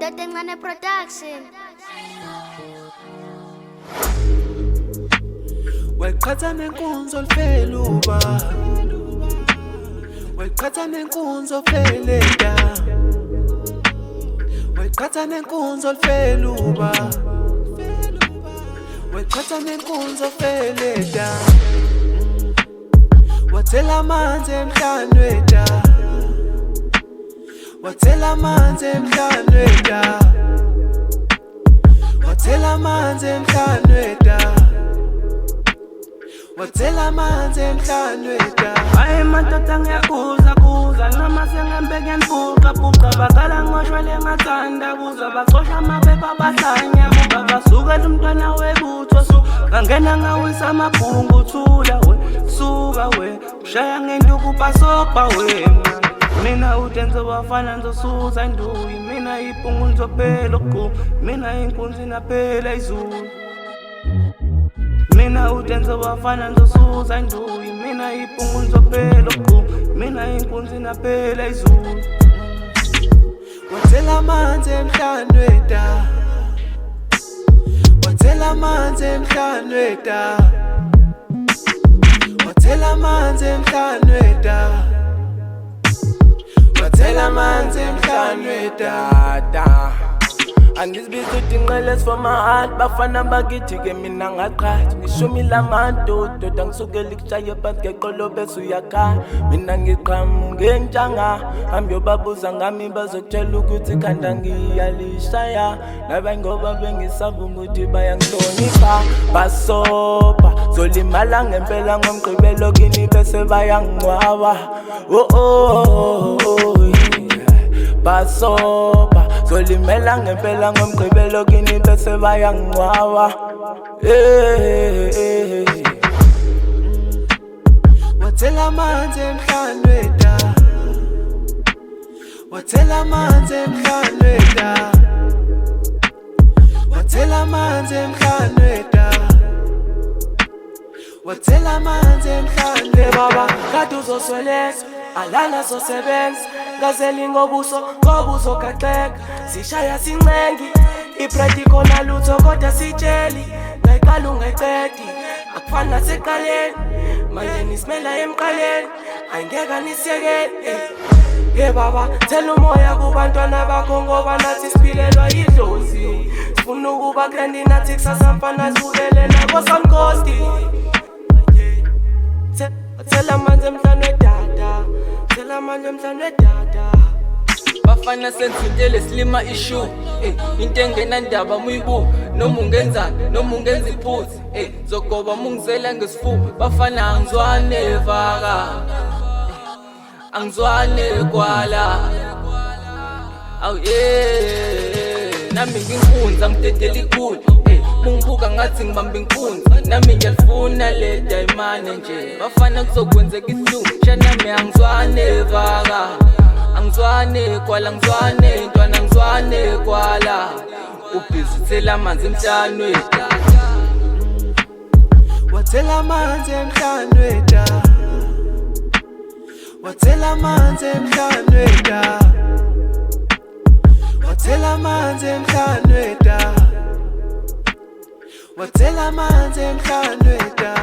Datengane Production. Weqhatha nenkunzi olifeluba, weqhatha nenkunzi ofeleda, weqhatha nenkunzi olifeluba, weqhatha nenkunzi ofeleda. Wathela amanzi emhlanweda, wathela amanzi emhlanweda, wathela amanzi emhlanweda, wathela amanzi emhlanweda. Hayi madoda ngiyakuza kuza noma sengembe ngiyaniphuca phuca bakala ngoshwele ngathanda kuza baxosha amaphepha bahlanya buka basukela umntwana webutho ngangena ngawisa amabhungu thula we suka we ushaya ngenduku pasopa we mina udenzo bafana nzosuza nduyi mina ipungu nzophela ku mina inkunzi naphela izulu mina udenzo bafana nzosuza nduyi mina ipungu nzophela ku mina inkunzi naphela izulu. Wathela amanzi emhlanweda, wathela amanzi emhlanweda, wathela amanzi emhlanweda, wathela amanzi emhlanweda. Angizibiza udinqeles for my heart bafana bakithi-ke mina ngaqhathi ngishumile amandododa ngisukela ikushaye phansi ngeqolo bese uyakhala mina ngiqhamuke ntshanga hambe yobabuza ngami bazokutshela ukuthi khanda ngiyalishaya nabayi ngoba bengisavuma ukuthi bayangihlonipha basopa zolimala ngempela ngomgqibelo kini bese bayangingcwaba basopa zolimela ngempela ngomgqibelo kini bese bayangingcwaba. Wathela amanzi emhlanweda, wathela amanzi emhlanweda, wathela amanzi emhlanweda, wathela amanzi emhlanweda. Baba kade uzosweleka alana sosebenza ngazeli ngobuso ngobuso kaxeka sishaya sincengi ipractical nalutho kodwa sitsheli ngayiqala ungayiqedi akufana seqaleni manje nisimela emqaleni ayingeka nisiyekele. Baba thela umoya kubantwana bakho ngoba nathi siphilelwa yidlozi sifuna ukuba grandi nathi kusasa mfana sibukele nabo samkosti. Thela amanzi emhlanweda, thela amanzi emhlanweda. Bafana senzintele slima issue into engenandaba muyibuka noma ungenzani noma ungenza iphutha zogoba mungizela ngesifuba bafana angizwane vaka angizwane kwala aw nami nginkunzi angidedela ikhulu mungibuka ngathi ngibamba inkunzi nami ngiyalifuna le dayimane nje bafana kuzokwenzeka isihluku shanami angizwane vaka angizwane kwala ngizwane ntwana ngizwane kwala ubhizi uthela amanzi emhlanweda. Wathela amanzi emhlanweda, wathela amanzi emhlanweda, wathela amanzi emhlanweda, wathela amanzi emhlanweda.